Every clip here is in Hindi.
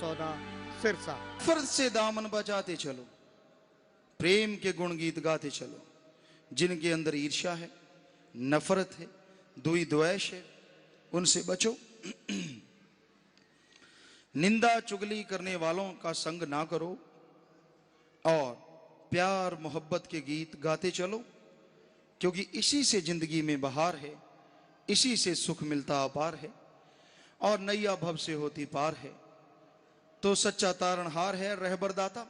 सोना सिरसा। फर्ज से दामन बचाते चलो, प्रेम के गुण गीत गाते चलो। जिनके अंदर ईर्ष्या है, नफरत है, दुई द्वेष है, उनसे बचो। निंदा चुगली करने वालों का संग ना करो और प्यार मोहब्बत के गीत गाते चलो, क्योंकि इसी से जिंदगी में बहार है, इसी से सुख मिलता अपार है और नैया भव से होती पार है। तो सच्चा तारणहार है रहबर दाता,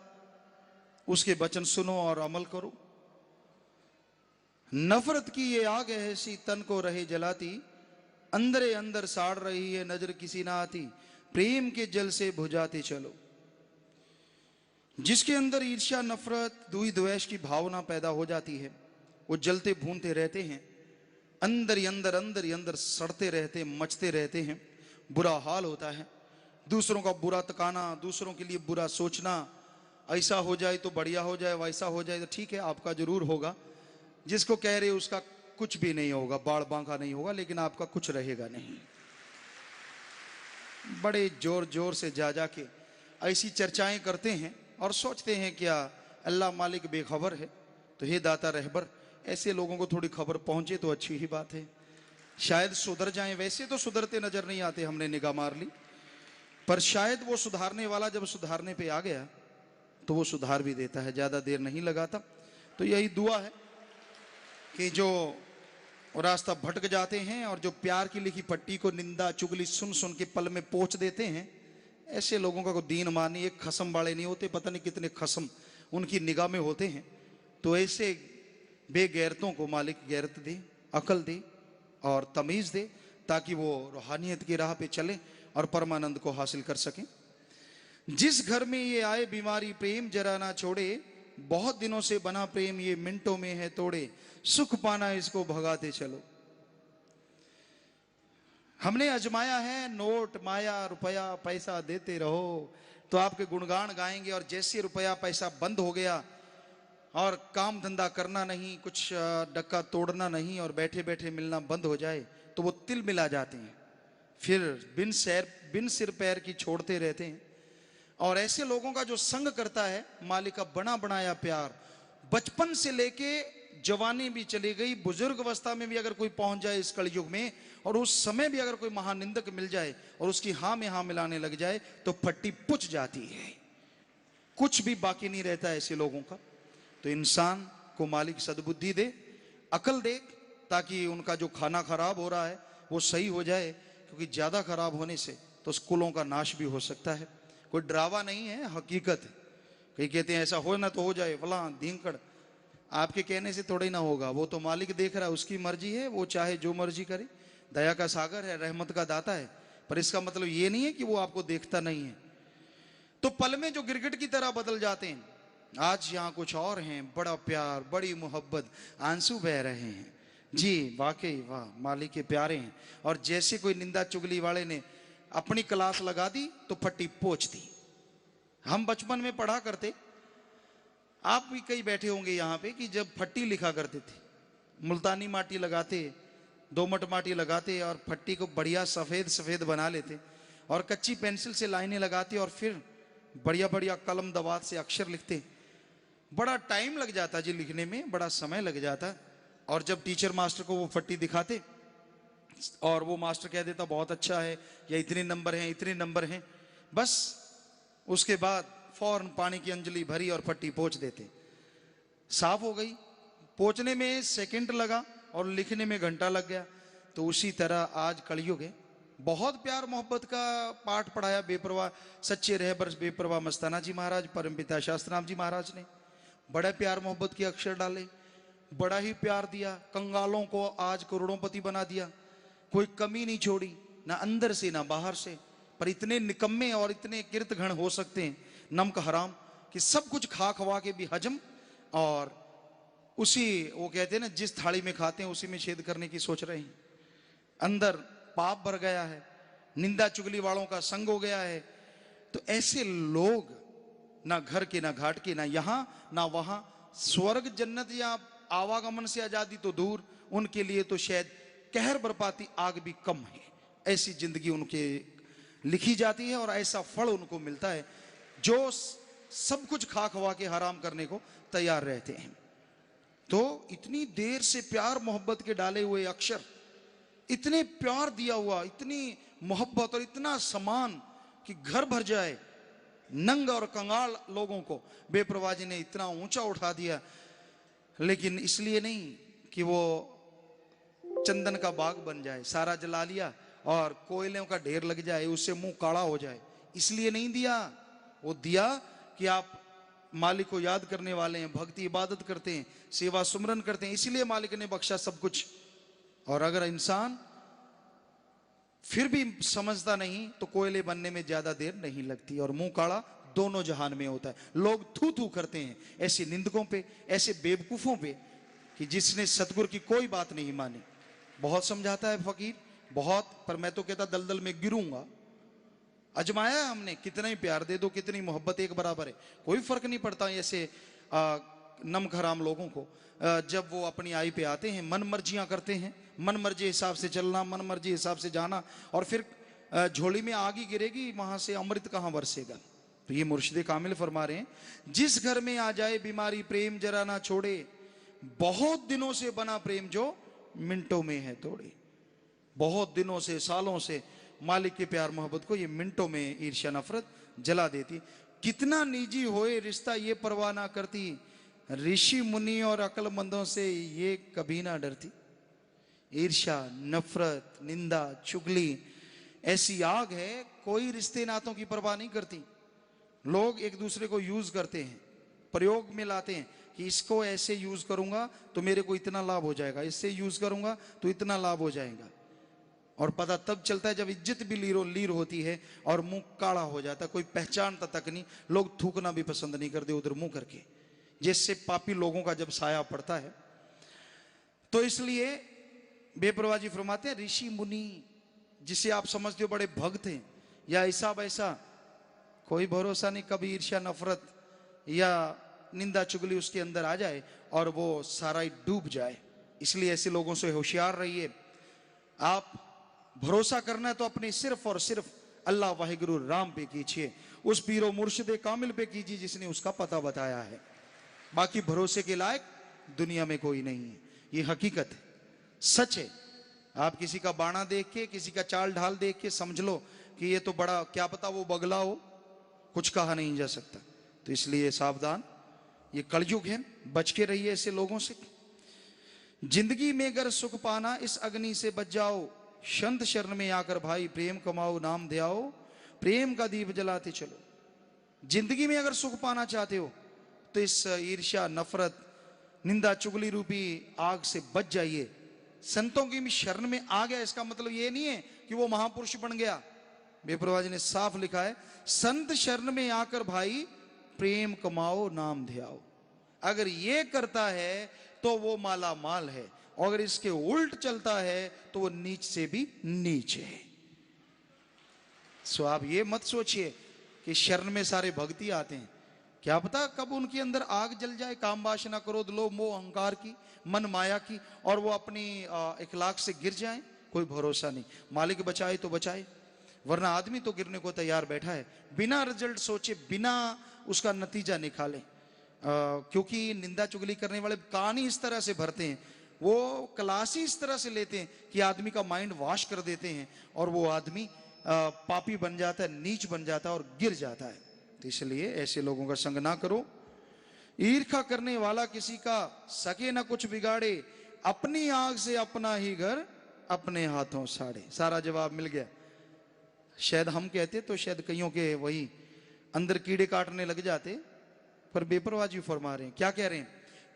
उसके वचन सुनो और अमल करो। नफरत की ये आग है ऐसी तन को रहे जलाती, अंदरे अंदर साड़ रही है नजर किसी ना आती। प्रेम के जल से बुझाते चलो। जिसके अंदर ईर्ष्या नफरत दुई द्वेष की भावना पैदा हो जाती है, वो जलते भूनते रहते हैं, अंदर ही अंदर सड़ते रहते, मचते रहते हैं, बुरा हाल होता है। दूसरों का बुरा तकाना, दूसरों के लिए बुरा सोचना, ऐसा हो जाए तो बढ़िया हो जाए, वैसा हो जाए तो ठीक है, आपका जरूर होगा। जिसको कह रहे उसका कुछ भी नहीं होगा, बाढ़ बांका नहीं होगा, लेकिन आपका कुछ रहेगा नहीं। बड़े जोर जोर से जा के ऐसी चर्चाएं करते हैं और सोचते हैं क्या अल्लाह मालिक बेखबर है। तो हे दाता रहबर, ऐसे लोगों को थोड़ी खबर पहुंचे तो अच्छी ही बात है, शायद सुधर जाएं। वैसे तो सुधरते नजर नहीं आते, हमने निगाह मार ली, पर शायद वो सुधारने वाला जब सुधारने पे आ गया तो वो सुधार भी देता है, ज्यादा देर नहीं लगाता। तो यही दुआ है कि जो रास्ता भटक जाते हैं और जो प्यार की लिखी पट्टी को निंदा चुगली सुन सुन के पल में पोंछ देते हैं, ऐसे लोगों का कोई दीन मानी एक खसम वाले नहीं होते, पता नहीं कितने खसम उनकी निगाह में होते हैं। तो ऐसे बेगैरतों को मालिक गैरत दे, अकल दे और तमीज दे, ताकि वो रूहानियत की राह पे चले और परमानंद को हासिल कर सकें। जिस घर में ये आए बीमारी प्रेम जरा ना छोड़े, बहुत दिनों से बना प्रेम ये मिनटों में है तोड़े, सुख पाना इसको भगाते चलो। हमने अजमाया है नोट माया रुपया पैसा देते रहो, तो आपके गुणगान गाएंगे। और जैसे रुपया पैसा बंद हो गया और काम धंधा करना नहीं, कुछ डक्का तोड़ना नहीं और बैठे बैठे मिलना बंद हो जाए, तो वो तिल मिला जाते हैं, फिर बिन सिर पैर की छोड़ते रहते हैं। और ऐसे लोगों का जो संग करता है मालिक का बना बनाया प्यार, बचपन से लेके जवानी भी चली गई, बुजुर्ग अवस्था में भी अगर कोई पहुंच जाए इस कलयुग में, और उस समय भी अगर कोई महानिंदक मिल जाए और उसकी हाँ में हाँ मिलाने लग जाए, तो फट्टी पुछ जाती है, कुछ भी बाकी नहीं रहता है ऐसे लोगों का। तो इंसान को मालिक सद्बुद्धि दे, अकल दे, ताकि उनका जो खाना खराब हो रहा है वो सही हो जाए, क्योंकि ज्यादा खराब होने से तो स्कूलों का नाश भी हो सकता है। कोई ड्रावा नहीं है, हकीकत है। कई कहते हैं ऐसा हो ना तो हो जाए, फला धींकड़, आपके कहने से थोड़ा ही ना होगा, वो तो मालिक देख रहा है, उसकी मर्जी है, वो चाहे जो मर्जी करे। दया का सागर है, रहमत का दाता है, पर इसका मतलब ये नहीं है कि वो आपको देखता नहीं है। तो पल में जो गिरगिट की तरह बदल जाते हैं, आज यहाँ कुछ और हैं, बड़ा प्यार बड़ी मोहब्बत, आंसू बह रहे हैं जी, वाकई वाह मालिक के प्यारे हैं। और जैसे कोई निंदा चुगली वाले ने अपनी क्लास लगा दी तो फट्टी पोंछ दी। हम बचपन में पढ़ा करते, आप भी कई बैठे होंगे यहाँ पे, कि जब फट्टी लिखा करते थे, मुल्तानी माटी लगाते, दोमट माटी लगाते और फट्टी को बढ़िया सफेद सफेद बना लेते और कच्ची पेंसिल से लाइनें लगाते और फिर बढ़िया बढ़िया कलम दवात से अक्षर लिखते। बड़ा टाइम लग जाता जी लिखने में, बड़ा समय लग जाता। और जब टीचर मास्टर को वो फट्टी दिखाते और वो मास्टर कह देता बहुत अच्छा है, या इतने नंबर हैं इतने नंबर हैं, बस उसके बाद फौरन पानी की अंजलि भरी और फट्टी पोंछ देते, साफ हो गई। पोंछने में सेकंड लगा और लिखने में घंटा लग गया। तो उसी तरह आज कलयुग है। बहुत प्यार मोहब्बत का पाठ पढ़ाया बेपरवाह सच्चे रहबर बेपरवाह मस्ताना जी महाराज, परमपिता शास्त्रनाम जी महाराज ने बड़ा प्यार मोहब्बत के अक्षर डाले, बड़ा ही प्यार दिया। कंगालों को आज करोड़ोंपति बना दिया, कोई कमी नहीं छोड़ी, ना अंदर से ना बाहर से। पर इतने निकम्मे और इतने किर्तघण हो सकते हैं नमक हराम, कि सब कुछ खा खवा के भी हजम, और उसी वो कहते हैं ना, जिस थाली में खाते हैं उसी में छेद करने की सोच रहे हैं। अंदर पाप भर गया है, निंदा चुगली वालों का संग हो गया है। तो ऐसे लोग ना घर के ना घाट के, ना यहां ना वहां, स्वर्ग जन्नत या आवागमन से आजादी तो दूर, उनके लिए तो शायद कहर बरपाती आग भी कम है। ऐसी जिंदगी उनके लिखी जाती है और ऐसा फल उनको मिलता है जो सब कुछ खा खवा के हराम करने को तैयार रहते हैं। तो इतनी देर से प्यार मोहब्बत के डाले हुए अक्षर, इतने प्यार दिया हुआ, इतनी मोहब्बत और इतना सम्मान कि घर भर जाए, नंग और कंगाल लोगों को बेपरवाह जी ने इतना ऊंचा उठा दिया। लेकिन इसलिए नहीं कि वो चंदन का बाग बन जाए, सारा जला लिया और कोयलों का ढेर लग जाए, उससे मुंह काला हो जाए, इसलिए नहीं दिया। वो दिया कि आप मालिक को याद करने वाले हैं, भक्ति इबादत करते हैं, सेवा सुमरन करते हैं, इसलिए मालिक ने बख्शा सब कुछ। और अगर इंसान फिर भी समझता नहीं तो कोयले बनने में ज्यादा देर नहीं लगती और मुंह काला दोनों जहान में होता है। लोग थू थू करते हैं ऐसे निंदकों पे, ऐसे बेवकूफों पे कि जिसने सतगुरु की कोई बात नहीं मानी। बहुत समझाता है फकीर, बहुत, पर मैं तो कहता दलदल में गिरूंगा। अजमाया है हमने, कितना ही प्यार दे दो, कितनी मोहब्बत एक बराबर है, कोई फर्क नहीं पड़ता। ऐसे नमक हराम लोगों को जब वो अपनी आई पे आते हैं, मन मर्जियां करते हैं, मन मर्जी हिसाब से चलना, मन मर्जी हिसाब से जाना, और फिर झोली में आग ही गिरेगी, वहां से अमृत कहां बरसेगा। तो ये मुर्शिद कामिल फरमा रहे हैं, जिस घर में आ जाए बीमारी प्रेम जरा ना छोड़े, बहुत दिनों से बना प्रेम जो मिनटों में है तोड़े। बहुत दिनों से, सालों से मालिक के प्यार मोहब्बत को ये मिनटों में ईर्ष्या नफरत जला देती। कितना निजी होए रिश्ता ये परवाह ना करती, ऋषि मुनि और अक्लमंदों से ये कभी ना डरती। ईर्ष्या, नफरत, निंदा, चुगली ऐसी आग है, कोई रिश्ते नातों की परवाह नहीं करती। लोग एक दूसरे को यूज करते हैं, प्रयोग में लाते हैं कि इसको ऐसे यूज करूंगा तो मेरे को इतना लाभ हो जाएगा, इससे यूज करूंगा तो इतना लाभ हो जाएगा। और पता तब चलता है जब इज्जत भी लीर होती है और मुंह काला हो जाता है, कोई पहचानता तक नहीं। लोग थूकना भी पसंद नहीं करते उधर मुंह करके, जिससे पापी लोगों का जब साया पड़ता है। तो इसलिए बेपरवाह जी फरमाते हैं, ऋषि मुनि जिसे आप समझते हो बड़े भक्त हैं या ऐसा वैसा, कोई भरोसा नहीं कभी ईर्ष्या नफरत या निंदा चुगली उसके अंदर आ जाए और वो सारा ही डूब जाए। इसलिए ऐसे लोगों से होशियार रहिए। आप भरोसा करना है तो अपने सिर्फ और सिर्फ अल्लाह वाहिगुरु राम पे कीजिए, उस पीरो मुर्शिद कामिल पे कीजिए जिसने उसका पता बताया है। बाकी भरोसे के लायक दुनिया में कोई नहीं है, ये हकीकत है, सच है। आप किसी का बाणा देख के, किसी का चाल ढाल देख के समझ लो कि ये तो बड़ा, क्या पता वो बगला हो, कुछ कहा नहीं जा सकता। तो इसलिए सावधान, ये कलयुग है, बच के रहिए ऐसे लोगों से। जिंदगी में अगर सुख पाना इस अग्नि से बच जाओ, संत शरण में आकर भाई प्रेम कमाओ नाम ध्याओ, प्रेम का दीप जलाते चलो। जिंदगी में अगर सुख पाना चाहते हो तो इस ईर्ष्या नफरत निंदा चुगली रूपी आग से बच जाइए। संतों की शरण में आ गया इसका मतलब ये नहीं है कि वो महापुरुष बन गया। बेपरवाह जी ने साफ लिखा है, संत शरण में आकर भाई प्रेम कमाओ नाम ध्याओ। अगर ये करता है तो वो माला माल है, और अगर इसके उल्ट चलता है तो वो नीच से भी नीच है। सो आप ये मत सोचिए कि शरण में सारे भक्ति आते हैं, क्या पता कब उनके अंदर आग जल जाए, काम वासना क्रोध लोभ मोह अहंकार की, मन माया की, और वो अपनी इखलाक से गिर जाए। कोई भरोसा नहीं, मालिक बचाए तो बचाए, वरना आदमी तो गिरने को तैयार बैठा है, बिना रिजल्ट सोचे, बिना उसका नतीजा निकाले। क्योंकि निंदा चुगली करने वाले कहानी इस तरह से भरते हैं, वो क्लास ही इस तरह से लेते हैं कि आदमी का माइंड वॉश कर देते हैं और वो आदमी पापी बन जाता है, नीच बन जाता है और गिर जाता है। तो इसलिए ऐसे लोगों का संग ना करो। ईर्ष्या करने वाला किसी का सके ना कुछ बिगाड़े, अपनी आग से अपना ही घर अपने हाथों साड़े। सारा जवाब मिल गया। शायद हम कहते तो शायद कईयों के वही अंदर कीड़े काटने लग जाते, पर बेपरवाह जी फरमा रहे हैं, क्या कह रहे हैं?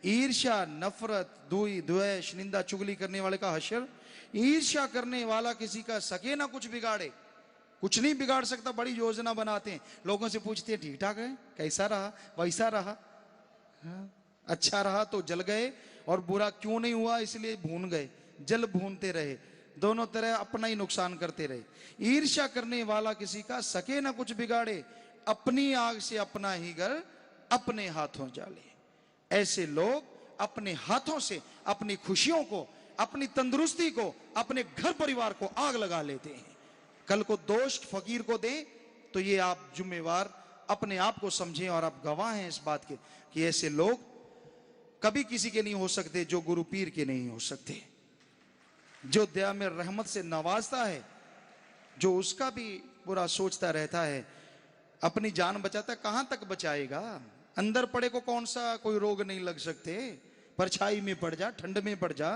ईर्ष्या नफरत दुई द्वेष निंदा चुगली करने वाले का हश्र, ईर्ष्या करने वाला किसी का सके ना कुछ बिगाड़े। कुछ नहीं बिगाड़ सकता, बड़ी योजना बनाते हैं, लोगों से पूछते हैं ठीक ठाक है, कैसा रहा, वैसा रहा, अच्छा रहा तो जल गए, और बुरा क्यों नहीं हुआ इसलिए भून गए, जल भूनते रहे, दोनों तरह अपना ही नुकसान करते रहे। ईर्ष्या करने वाला किसी का सके ना कुछ बिगाड़े, अपनी आग से अपना ही घर अपने हाथों जाले। ऐसे लोग अपने हाथों से अपनी खुशियों को, अपनी तंदुरुस्ती को, अपने घर परिवार को आग लगा लेते हैं। कल को दोष फकीर को दें तो ये आप जिम्मेवार अपने आप को समझें, और आप गवाह हैं इस बात के कि ऐसे लोग कभी किसी के नहीं हो सकते जो गुरु पीर के नहीं हो सकते। जो दया में रहमत से नवाजता है, जो उसका भी बुरा सोचता रहता है, अपनी जान बचाता है, कहां तक बचाएगा? अंदर पड़े को कौन सा कोई रोग नहीं लग सकते? परछाई में पड़ जा, ठंड में पड़ जा,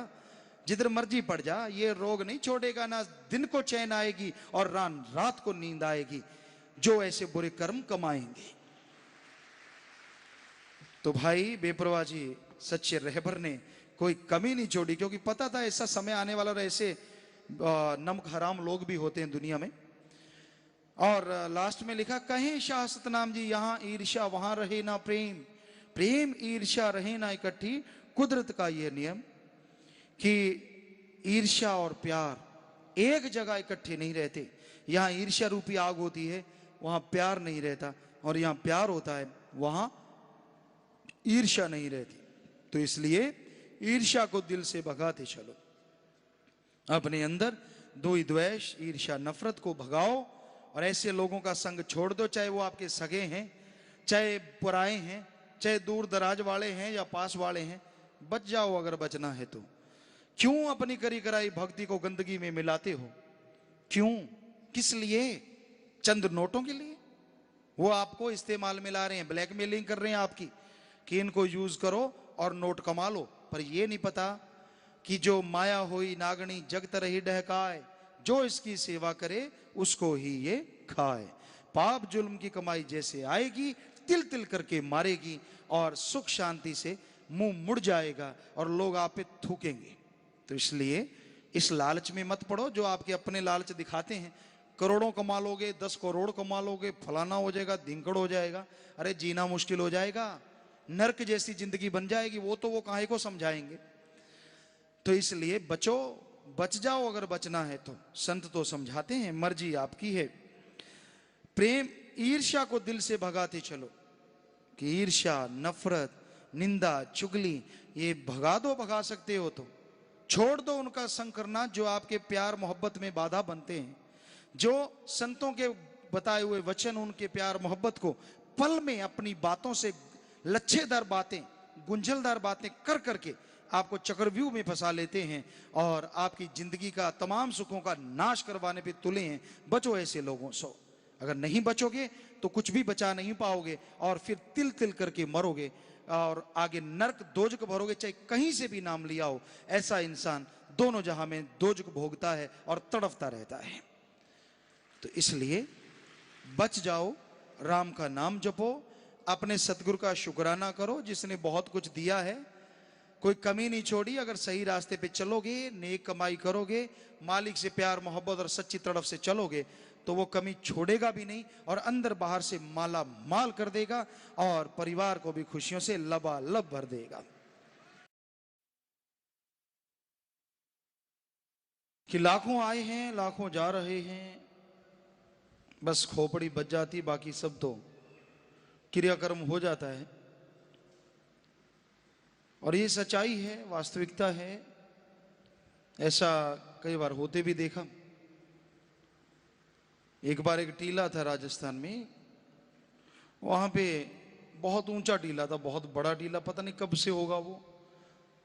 जिधर मर्जी पड़ जा, ये रोग नहीं छोड़ेगा। ना दिन को चैन आएगी और रात को नींद आएगी जो ऐसे बुरे कर्म कमाएंगे। तो भाई बेपरवाह जी सच्चे रहबर ने कोई कमी नहीं छोड़ी, क्योंकि पता था ऐसा समय आने वाला और ऐसे नमक हराम लोग भी होते हैं दुनिया में। और लास्ट में लिखा, कहें शाह सतनाम जी, यहां ईर्ष्या वहां रहे ना प्रेम, प्रेम ईर्ष्या रहे ना इकट्ठी, कुदरत का यह नियम कि ईर्ष्या और प्यार एक जगह इकट्ठे नहीं रहते। यहां ईर्ष्या रूपी आग होती है, वहां प्यार नहीं रहता, और यहां प्यार होता है, वहां ईर्ष्या नहीं रहती। तो इसलिए ईर्ष्या को दिल से भगाते चलो, अपने अंदर द्वेष द्वेष ईर्ष्या नफरत को भगाओ, और ऐसे लोगों का संग छोड़ दो, चाहे वो आपके सगे हैं, चाहे पराए हैं, चाहे दूर दराज वाले हैं या पास वाले हैं। बच जाओ अगर बचना है तो। क्यों अपनी करी कराई भक्ति को गंदगी में मिलाते हो? क्यों, किस लिए? चंद नोटों के लिए? वो आपको इस्तेमाल में ला रहे हैं, ब्लैकमेलिंग कर रहे हैं आपकी कि इनको यूज करो और नोट कमा लो। पर ये नहीं पता कि जो माया होई नागणी जगत रही डहकाए, जो इसकी सेवा करे उसको ही ये खाए। पाप जुल्म की कमाई जैसे आएगी, तिल तिल करके मारेगी, और सुख शांति से मुंह मुड़ जाएगा और लोग आप पे थूकेंगे। तो इसलिए इस लालच में मत पड़ो जो आपके अपने लालच दिखाते हैं। करोड़ों कमा लोगे, 10 करोड़ कमा लोगे, फलाना हो जाएगा, धिंकड़ हो जाएगा, अरे जीना मुश्किल हो जाएगा, नरक जैसी जिंदगी बन जाएगी। वो काहे को समझाएंगे? तो इसलिए बचो, बच जाओ अगर बचना है तो। संत तो समझाते हैं, मर्जी आपकी है। प्रेम ईर्ष्या को दिल से भगाते चलो, कि ईर्ष्या नफरत निंदा चुगली ये भगा दो, भगा सकते हो तो छोड़ दो उनका संग करना जो आपके प्यार मोहब्बत में बाधा बनते हैं। जो संतों के बताए हुए वचन उनके प्यार मोहब्बत को पल में अपनी बातों से लच्छेदार बातें, गुंझलदार बातें कर करके आपको चक्रव्यूह में फंसा लेते हैं और आपकी जिंदगी का तमाम सुखों का नाश करवाने पे तुले हैं। बचो ऐसे लोगों से। अगर नहीं बचोगे तो कुछ भी बचा नहीं पाओगे और फिर तिल तिल करके मरोगे और आगे नरक दोजक भरोगे, चाहे कहीं से भी नाम लिया हो। ऐसा इंसान दोनों जहां में दोजक भोगता है और तड़फता रहता है। तो इसलिए बच जाओ, राम का नाम जपो, अपने सतगुरु का शुक्राना करो जिसने बहुत कुछ दिया है, कोई कमी नहीं छोड़ी। अगर सही रास्ते पे चलोगे, नेक कमाई करोगे, मालिक से प्यार मोहब्बत और सच्ची तड़फ से चलोगे तो वो कमी छोड़ेगा भी नहीं और अंदर बाहर से माला माल कर देगा और परिवार को भी खुशियों से लबालब भर देगा। कि लाखों आए हैं लाखों जा रहे हैं, बस खोपड़ी बच जाती, बाकी सब तो क्रियाकर्म हो जाता है। और ये सच्चाई है, वास्तविकता है। ऐसा कई बार होते भी देखा। एक बार एक टीला था राजस्थान में, वहां पे बहुत ऊंचा टीला था, बहुत बड़ा टीला, पता नहीं कब से होगा वो।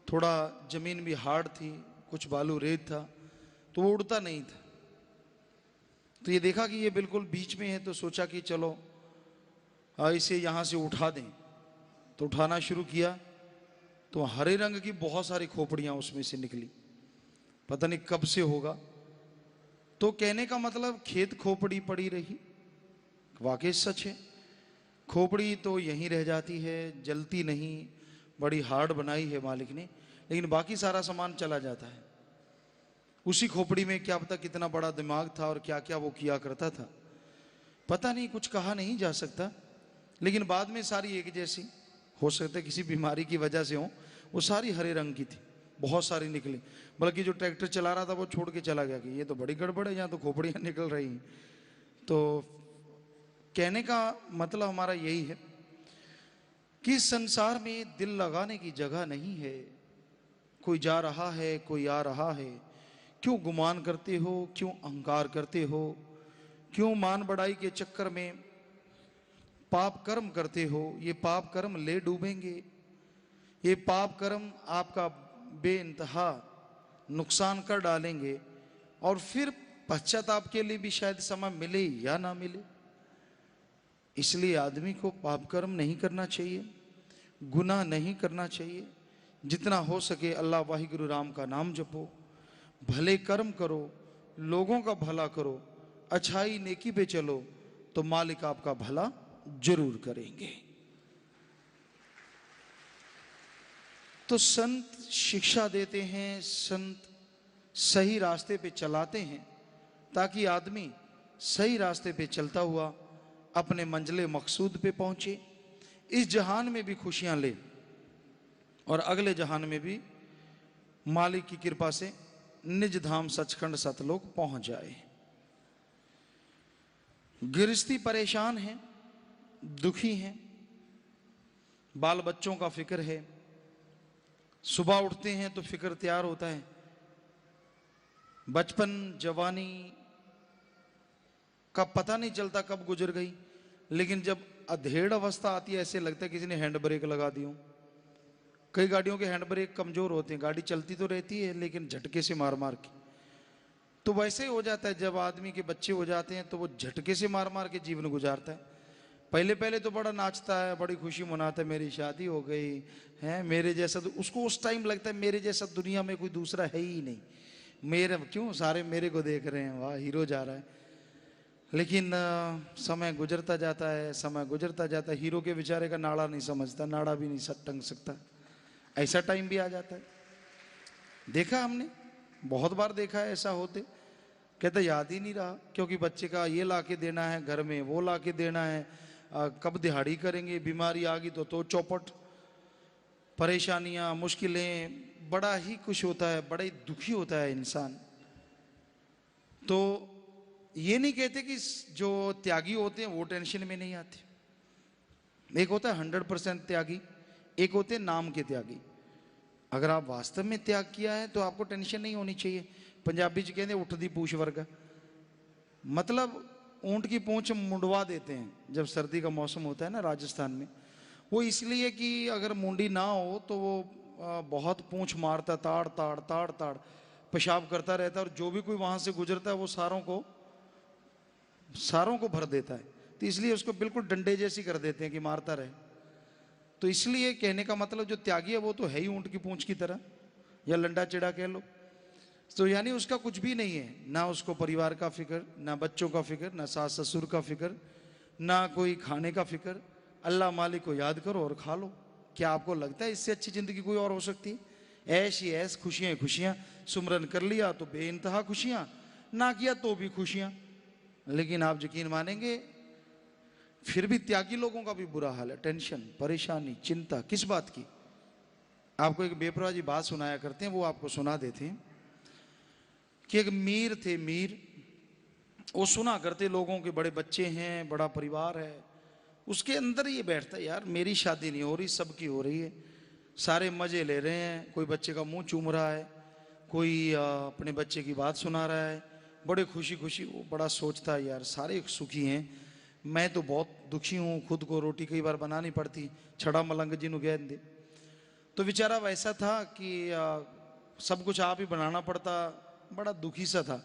थोड़ा जमीन भी हार्ड थी, कुछ बालू रेत था, तो वो उड़ता नहीं था। तो ये देखा कि ये बिल्कुल बीच में है, तो सोचा कि चलो इसे यहां से उठा दें। तो उठाना शुरू किया तो हरे रंग की बहुत सारी खोपड़ियां उसमें से निकली, पता नहीं कब से होगा। तो कहने का मतलब खेत खोपड़ी पड़ी रही। वाकई सच है, खोपड़ी तो यहीं रह जाती है, जलती नहीं, बड़ी हार्ड बनाई है मालिक ने, लेकिन बाकी सारा सामान चला जाता है। उसी खोपड़ी में क्या पता कितना बड़ा दिमाग था और क्या क्या वो किया करता था, पता नहीं, कुछ कहा नहीं जा सकता। लेकिन बाद में सारी एक जैसी, हो सकता है किसी बीमारी की वजह से हो, वो सारी हरे रंग की थी, बहुत सारी निकली। बल्कि जो ट्रैक्टर चला रहा था वो छोड़ के चला गया कि ये तो बड़ी गड़बड़ है, यहाँ तो खोपड़ियाँ निकल रही हैं। तो कहने का मतलब हमारा यही है कि संसार में दिल लगाने की जगह नहीं है। कोई जा रहा है, कोई आ रहा है, क्यों गुमान करते हो, क्यों अहंकार करते हो? क्यों मान बढ़ाई के चक्कर में पाप कर्म करते हो? ये पाप कर्म ले डूबेंगे। ये पाप कर्म आपका बेइंतहा नुकसान कर डालेंगे और फिर पश्चाताप के लिए भी शायद समय मिले या ना मिले। इसलिए आदमी को पाप कर्म नहीं करना चाहिए, गुनाह नहीं करना चाहिए। जितना हो सके अल्लाह वाहिगुरु राम का नाम जपो, भले कर्म करो, लोगों का भला करो, अच्छाई नेकी पे चलो, तो मालिक आपका भला जरूर करेंगे। तो संत शिक्षा देते हैं, संत सही रास्ते पे चलाते हैं, ताकि आदमी सही रास्ते पे चलता हुआ अपने मंजिले मकसूद पे पहुंचे, इस जहान में भी खुशियां ले और अगले जहान में भी मालिक की कृपा से निज धाम सचखंड सतलोक पहुंच जाए। गृहस्थी परेशान है, दुखी है, बाल बच्चों का फिक्र है, सुबह उठते हैं तो फिक्र तैयार होता है, बचपन जवानी का पता नहीं चलता कब गुजर गई, लेकिन जब अधेड़ अवस्था आती है ऐसे लगता है किसी ने हैंड ब्रेक लगा दी हो। कई गाड़ियों के हैंड ब्रेक कमजोर होते हैं, गाड़ी चलती तो रहती है लेकिन झटके से मार मार के। तो वैसे ही हो जाता है जब आदमी के बच्चे हो जाते हैं तो वो झटके से मार मार के जीवन गुजारता है। पहले पहले तो बड़ा नाचता है, बड़ी खुशी मनाता है, मेरी शादी हो गई है, मेरे जैसा तो उसको उस टाइम लगता है मेरे जैसा दुनिया में कोई दूसरा है ही नहीं, मेरे क्यों सारे मेरे को देख रहे हैं, वाह हीरो जा रहा है। लेकिन समय गुजरता जाता है, समय गुजरता जाता है, हीरो के बेचारे का नाड़ा नहीं समझता, नाड़ा भी नहीं टंग सकता, ऐसा टाइम भी आ जाता है। देखा हमने, बहुत बार देखा है ऐसा होते। कहता याद ही नहीं रहा, क्योंकि बच्चे का ये ला के देना है, घर में वो ला के देना है, कब दिहाड़ी करेंगे, बीमारी आ गई तो चौपट, परेशानियां, मुश्किलें, बड़ा ही कुछ होता है, बड़ा ही दुखी होता है इंसान। तो ये नहीं कहते कि जो त्यागी होते हैं वो टेंशन में नहीं आते। एक होता है 100% त्यागी, एक होते हैं नाम के त्यागी। अगर आप वास्तव में त्याग किया है तो आपको टेंशन नहीं होनी चाहिए। पंजाबी जी कहते उठ दी पूछ वर्गा, मतलब ऊंट की पूंछ मुंडवा देते हैं जब सर्दी का मौसम होता है ना राजस्थान में। वो इसलिए कि अगर मुंडी ना हो तो वो बहुत पूंछ मारता, ताड़ ताड़ ताड़ ताड़ पेशाब करता रहता है, और जो भी कोई वहां से गुजरता है वो सारों को भर देता है। तो इसलिए उसको बिल्कुल डंडे जैसी कर देते हैं कि मारता रहे। तो इसलिए कहने का मतलब जो त्यागी है वो तो है ही ऊंट की पूंछ की तरह, या लंडा चिड़ा कह लो। तो यानी उसका कुछ भी नहीं है, ना उसको परिवार का फिक्र, ना बच्चों का फिक्र, ना सास ससुर का फिक्र, ना कोई खाने का फिक्र। अल्लाह मालिक को याद करो और खा लो। क्या आपको लगता है इससे अच्छी जिंदगी कोई और हो सकती है? ऐश ही ऐश, खुशियां ही खुशियां। सुमरन कर लिया तो बेइंतहा खुशियां, ना किया तो भी खुशियां। लेकिन आप यकीन मानेंगे फिर भी त्यागी लोगों का भी बुरा हाल है। टेंशन, परेशानी, चिंता, किस बात की? आपको एक बेपरवाह जी बात सुनाया करते हैं, वो आपको सुना देते हैं कि एक मीर थे, मीर। वो सुना करते लोगों के बड़े बच्चे हैं, बड़ा परिवार है। उसके अंदर ये बैठता यार मेरी शादी नहीं हो रही, सबकी हो रही है, सारे मजे ले रहे हैं, कोई बच्चे का मुंह चूम रहा है, कोई अपने बच्चे की बात सुना रहा है, बड़े खुशी खुशी। वो बड़ा सोचता है यार सारे सुखी हैं, मैं तो बहुत दुखी हूँ, खुद को रोटी कई बार बनानी पड़ती, छड़ा मलंग जी नु कह दे। तो बेचारा वैसा था कि सब कुछ आप ही बनाना पड़ता, बड़ा दुखी सा था।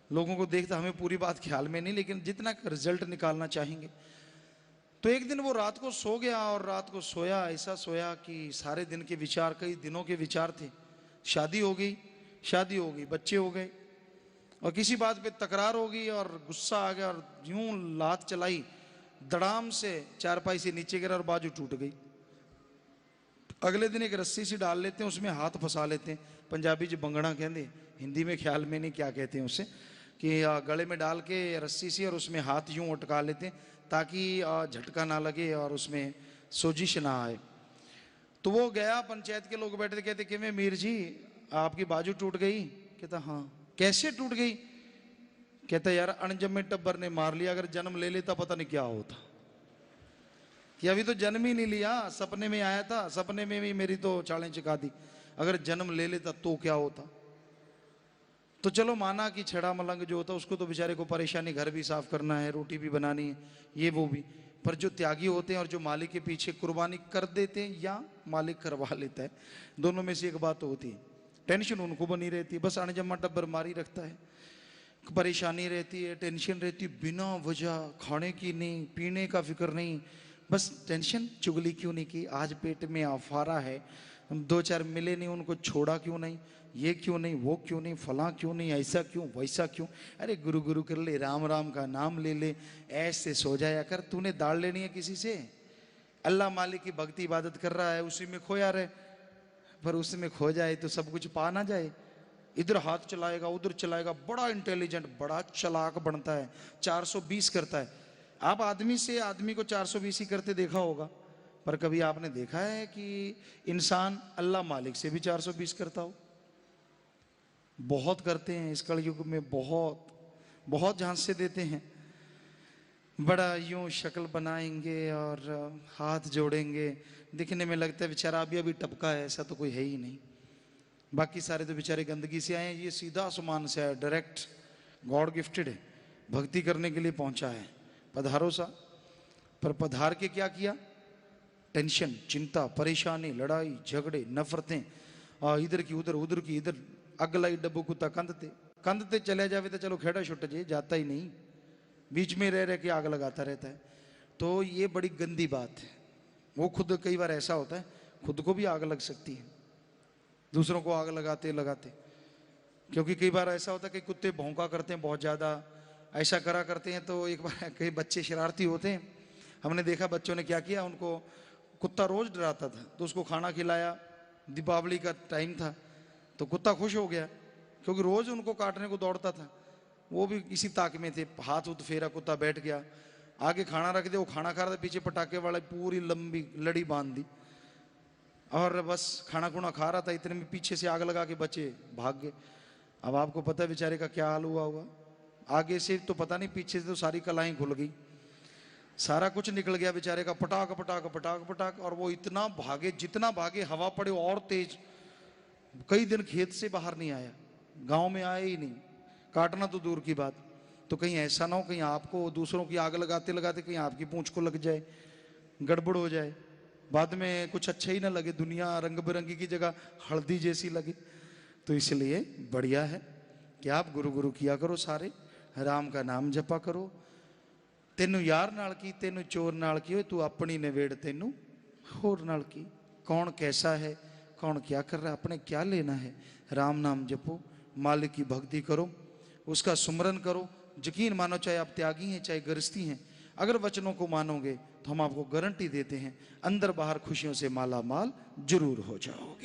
लोगों को देखता, हमें पूरी बात ख्याल में नहीं, लेकिन जितना रिजल्ट निकालना चाहेंगे। तो एक दिन वो रात को सो गया, और रात को सोया, ऐसा सोया कि सारे दिन के विचार, कई दिनों के विचार थे। शादी हो गई, बच्चे हो गए, और किसी बात पे तकरार हो गई और गुस्सा आ गया, और यूं लात चलाई, दड़ाम से चारपाई से नीचे गिरा और बाजू टूट गई। अगले दिन एक रस्सी सी डाल लेते हैं, उसमें हाथ फंसा लेते हैं, पंजाबी जी बंगड़ा कहते, हिंदी में ख्याल में नहीं क्या कहते हैं उसे, कि गले में डाल के रस्सी सी और उसमें हाथ यूं अटका लेते हैं ताकि झटका ना लगे और उसमें सोजिश ना आए। तो वो गया, पंचायत के लोग बैठे थे, कहते कि मैं मीर जी आपकी बाजू टूट गई? कहता हाँ। कैसे टूट गई? कहता यार अनजन्मे टब्बर ने मार लिया, अगर जन्म ले लेता पता नहीं क्या होता। कि अभी तो जन्म ही नहीं लिया, सपने में आया था, सपने में भी मेरी तो चालें चुका दी, अगर जन्म ले लेता तो क्या होता। तो चलो माना कि छड़ा मलंग जो होता है उसको तो बेचारे को परेशानी, घर भी साफ करना है, रोटी भी बनानी है, ये वो भी। पर जो त्यागी होते हैं और जो मालिक के पीछे कुर्बानी कर देते हैं या मालिक करवा लेता है, दोनों में से एक बात तो होती है। टेंशन उनको बनी रहती है, बस अणजमा टब्बर मारी रखता है, परेशानी रहती है, टेंशन रहती है, बिना वजह खाने की नहीं, पीने का फिक्र नहीं, बस टेंशन। चुगली क्यों नहीं की, आज पेट में अफारा है, दो चार मिले नहीं उनको छोड़ा क्यों नहीं, ये क्यों नहीं, वो क्यों नहीं, फला क्यों नहीं, ऐसा क्यों वैसा क्यों। अरे गुरु गुरु कर ले, राम राम का नाम ले ले, ऐसे सो जाया कर। तूने दाढ़ लेनी है किसी से? अल्लाह मालिक की भक्ति इबादत कर रहा है, उसी में खोया रहे। पर उसमें खो जाए तो सब कुछ पा ना जाए। इधर हाथ चलाएगा उधर चलाएगा, बड़ा इंटेलिजेंट बड़ा चालाक बनता है, 420 करता है। आप आदमी से आदमी को 420 ही करते देखा होगा, पर कभी आपने देखा है कि इंसान अल्लाह मालिक से भी 420 करता हो? बहुत करते हैं इस कलयुग में, बहुत बहुत झांसे से देते हैं। बड़ा यूं शक्ल बनाएंगे और हाथ जोड़ेंगे, दिखने में लगता है बेचारा अभी अभी टपका है, ऐसा तो कोई है ही नहीं। बाकी सारे तो बेचारे गंदगी से आए हैं, ये सीधा आसमान से आया, डायरेक्ट गॉड गिफ्टेड है, भक्ति करने के लिए पहुंचा है। पधारो सा। पर पधार के क्या किया? टेंशन, चिंता, परेशानी, लड़ाई झगड़े, नफरतें, इधर की उधर उधर की इधर, अगलाई डब्बू कुत्ता कंधते चले जावे तो चलो खेड़ा छुट जे, जाता ही नहीं, बीच में रह के आग लगाता रहता है। तो ये बड़ी गंदी बात है। वो खुद कई बार ऐसा होता है, खुद को भी आग लग सकती है, दूसरों को आग लगाते लगाते। क्योंकि कई बार ऐसा होता है कि कुत्ते भौंका करते हैं बहुत ज़्यादा, ऐसा करा करते हैं। तो एक बार कई बच्चे शरारती होते हैं, हमने देखा बच्चों ने क्या किया, उनको कुत्ता रोज डराता था तो उसको खाना खिलाया, दीपावली का टाइम था तो कुत्ता खुश हो गया क्योंकि रोज उनको काटने को दौड़ता था। वो भी इसी ताक में थे, हाथ उत फेरा, कुत्ता बैठ गया, आगे खाना रख दिया, वो खाना खा रहा था, पीछे पटाखे वाला पूरी लंबी लड़ी बांध दी और बस खाना खुना खा रहा था, इतने में पीछे से आग लगा के बच्चे भाग गए। अब आपको पता है बेचारे का क्या हाल हुआ होगा। आगे से तो पता नहीं, पीछे से तो सारी कलाएं खुल गई, सारा कुछ निकल गया बेचारे का, पटाख पटाख पटाख पटाख। और वो इतना भागे, जितना भागे हवा पड़े और तेज। कई दिन खेत से बाहर नहीं आया, गांव में आया ही नहीं, काटना तो दूर की बात। तो कहीं ऐसा ना हो कहीं आपको दूसरों की आग लगाते लगाते कहीं आपकी पूंछ को लग जाए, गड़बड़ हो जाए, बाद में कुछ अच्छा ही ना लगे, दुनिया रंग बिरंगी की जगह हल्दी जैसी लगे। तो इसलिए बढ़िया है कि आप गुरु गुरु किया करो, सारे राम का नाम जपा करो। तेनू यार नाल की, तेनू चोर नाल की, तू अपनी नवेड़ तेनू होर नाल की। कौन कैसा है, कौन क्या कर रहा है, अपने क्या लेना है। राम नाम जपो, मालिक की भक्ति करो, उसका सुमरन करो। यकीन मानो, चाहे आप त्यागी हैं चाहे गृहस्थी हैं, अगर वचनों को मानोगे तो हम आपको गारंटी देते हैं अंदर बाहर खुशियों से माला माल जरूर हो जाओगे।